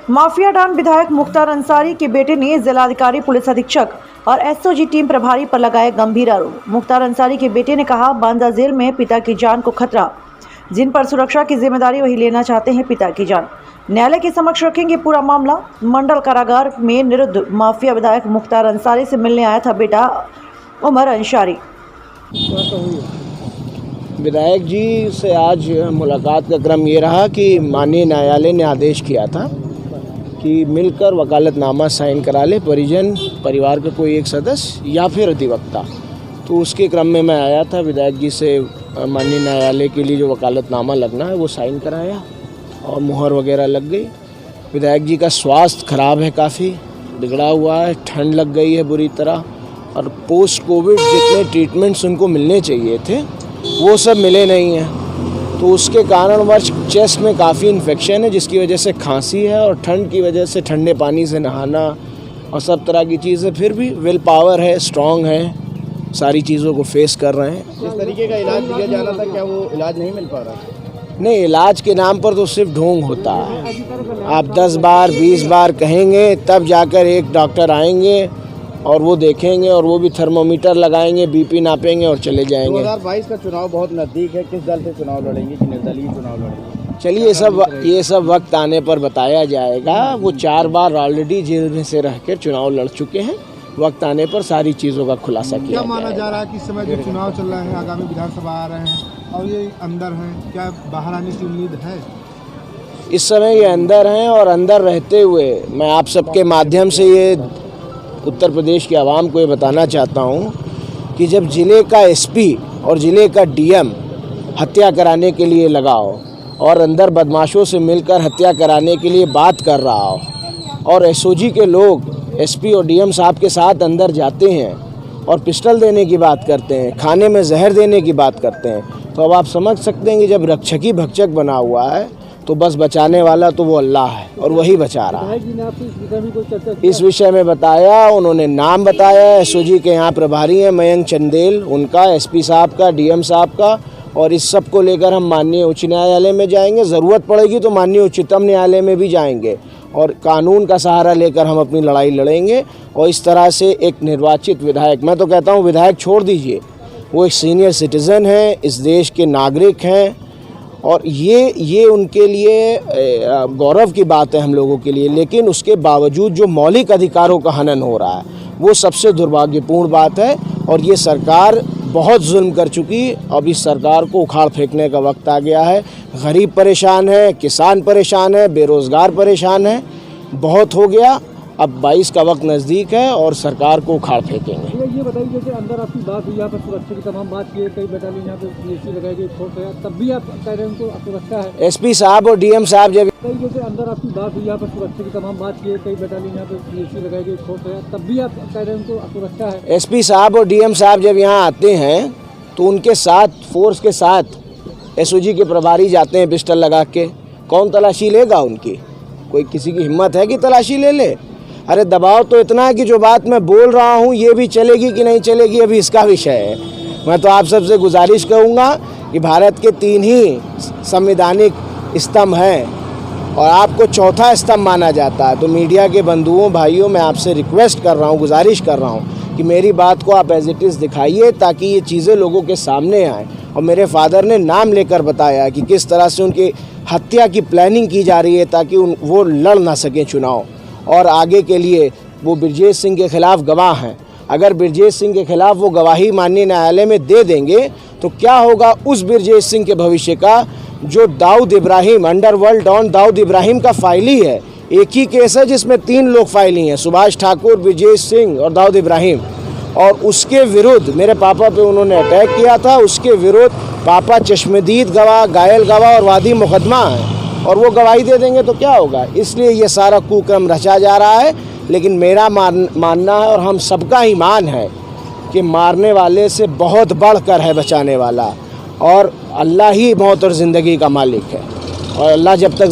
Mafia don विधायक मुख्तार अंसारी के बेटे ने जिलाधिकारी, पुलिस अधीक्षक और एसओजी टीम प्रभारी पर लगाए गंभीर आरोप। मुख्तार अंसारी के बेटे ने कहा, बांदा जेल में पिता की जान को खतरा, जिन पर सुरक्षा की जिम्मेदारी वही लेना चाहते हैं पिता की जान। न्यायालय के समक्ष रखेंगे पूरा मामला। मंडल कारागार में निरुद्ध माफिया विधायक मुख्तार अंसारी से मिलने आया था बेटा उमर अंसारी। विधायक जी से आज मुलाकात का क्रम ये रहा कि माननीय न्यायालय ने आदेश किया था कि मिलकर वकालतनामा साइन करा ले परिजन, परिवार का कोई एक सदस्य या फिर अधिवक्ता। तो उसके क्रम में मैं आया था। विधायक जी से माननीय न्यायालय के लिए जो वकालतनामा लगना है वो साइन कराया और मुहर वगैरह लग गई। विधायक जी का स्वास्थ्य खराब है, काफ़ी बिगड़ा हुआ है, ठंड लग गई है बुरी तरह, और पोस्ट कोविड जितने ट्रीटमेंट्स उनको मिलने चाहिए थे वो सब मिले नहीं हैं। तो उसके कारणवश चेस्ट में काफ़ी इन्फेक्शन है, जिसकी वजह से खांसी है, और ठंड की वजह से ठंडे पानी से नहाना और सब तरह की चीज़ें। फिर भी विल पावर है, स्ट्रॉन्ग है, सारी चीज़ों को फेस कर रहे हैं। जिस तरीके का इलाज दिया जाना था, क्या वो इलाज नहीं मिल पा रहा? नहीं, इलाज के नाम पर तो सिर्फ ढोंग होता है। आप 10 बार 20 बार कहेंगे तब जाकर एक डॉक्टर आएंगे और वो देखेंगे, और वो भी थर्मोमीटर लगाएंगे, बीपी नापेंगे और चले जाएंगे। 2022 का चुनाव बहुत नज़दीक है, किस दल से चुनाव लड़ेंगे कि निर्दलीय चुनाव लड़ेंगे? चलिए ये सब वक्त आने पर बताया जाएगा। वो 4 बार ऑलरेडी जेल में से रहकर चुनाव लड़ चुके हैं। वक्त आने पर सारी चीज़ों का खुलासा किया क्या माना जा रहा है कि इस समय जो चुनाव चल रहे हैं, आगामी विधानसभा आ रहे हैं और ये अंदर हैं, क्या बाहर आने की उम्मीद है? इस समय ये अंदर हैं, और अंदर रहते हुए मैं आप सबके माध्यम से ये उत्तर प्रदेश की आवाम को ये बताना चाहता हूँ कि जब ज़िले का एसपी और ज़िले का डीएम हत्या कराने के लिए लगा हो और अंदर बदमाशों से मिलकर हत्या कराने के लिए बात कर रहा हो, और एसओजी के लोग एसपी और डीएम साहब के साथ अंदर जाते हैं और पिस्टल देने की बात करते हैं, खाने में जहर देने की बात करते हैं, तो अब आप समझ सकते हैं कि जब रक्षकी भक्षक बना हुआ है तो बस बचाने वाला तो वो अल्लाह है, और वही बचा रहा है। इस विषय में बताया, उन्होंने नाम बताया। एसओजी के यहाँ प्रभारी हैं मयंक चंदेल, उनका, एसपी साहब का, डीएम साहब का, और इस सब को लेकर हम माननीय उच्च न्यायालय में जाएंगे। ज़रूरत पड़ेगी तो माननीय उच्चतम न्यायालय में भी जाएंगे, और कानून का सहारा लेकर हम अपनी लड़ाई लड़ेंगे। और इस तरह से एक निर्वाचित विधायक, मैं तो कहता हूँ विधायक छोड़ दीजिए, वो एक सीनियर सिटीज़न है, इस देश के नागरिक हैं, और ये उनके लिए गौरव की बात है हम लोगों के लिए। लेकिन उसके बावजूद जो मौलिक अधिकारों का हनन हो रहा है वो सबसे दुर्भाग्यपूर्ण बात है, और ये सरकार बहुत जुल्म कर चुकी। अब इस सरकार को उखाड़ फेंकने का वक्त आ गया है। गरीब परेशान है, किसान परेशान है, बेरोज़गार परेशान है, बहुत हो गया। अब 22 का वक्त नज़दीक है और सरकार को उखाड़ फेंकेंगे। ये बताइए, जैसे अंदर आपकी बात हुई, यहाँ पर सुरक्षा की तमाम बात की, कई बटालियन यहाँ पे पीएसी लगाई गई, फोर्स है, तब भी आप कह रहे हैं उनको सुरक्षा है? एसपी साहब और डीएम साहब जब जैसे अंदर आपकी बात हुई, यहाँ पर सुरक्षा की तमाम बात की, कई बटालियन यहाँ पे पीएसी लगाई गई, फोर्स है, तब भी आप कह रहे हैं उनको सुरक्षा है? एसपी साहब और डीएम साहब जब यहाँ आते हैं तो उनके साथ, फोर्स के साथ एसओजी के प्रभारी जाते हैं पिस्टल लगा के। कौन तलाशी लेगा उनकी? कोई किसी की हिम्मत है कि तलाशी ले ले? अरे दबाव तो इतना है कि जो बात मैं बोल रहा हूँ ये भी चलेगी कि नहीं चलेगी अभी इसका विषय है। मैं तो आप सबसे गुजारिश करूँगा कि भारत के 3 ही संवैधानिक स्तंभ हैं और आपको चौथा स्तंभ माना जाता है। तो मीडिया के बंधुओं, भाइयों, मैं आपसे रिक्वेस्ट कर रहा हूँ, गुजारिश कर रहा हूँ कि मेरी बात को आप एज इट इज़ दिखाइए, ताकि ये चीज़ें लोगों के सामने आएँ। और मेरे फादर ने नाम लेकर बताया कि किस तरह से उनकी हत्या की प्लानिंग की जा रही है ताकि वो लड़ ना सकें चुनाव, और आगे के लिए वो ब्रजेश सिंह के खिलाफ गवाह हैं। अगर ब्रजेश सिंह के खिलाफ वो गवाही माननीय न्यायालय में दे देंगे तो क्या होगा उस ब्रजेश सिंह के भविष्य का, जो दाऊद इब्राहिम, अंडरवर्ल्ड डॉन दाऊद इब्राहिम का फाइली है। एक ही केस है जिसमें 3 लोग फाइली हैं, सुभाष ठाकुर, ब्रजेश सिंह और दाऊद इब्राहिम, और उसके विरुद्ध मेरे पापा पे उन्होंने अटैक किया था। उसके विरुद्ध पापा चश्मदीद गवाह, घायल गवाह और वादी मुकदमा है, और वो गवाही दे देंगे तो क्या होगा। इसलिए ये सारा कुक्रम रचा जा रहा है। लेकिन मेरा मानना है, और हम सबका ईमान है, कि मारने वाले से बहुत बढ़कर है बचाने वाला, और अल्लाह ही मौत और ज़िंदगी का मालिक है, और अल्लाह जब तक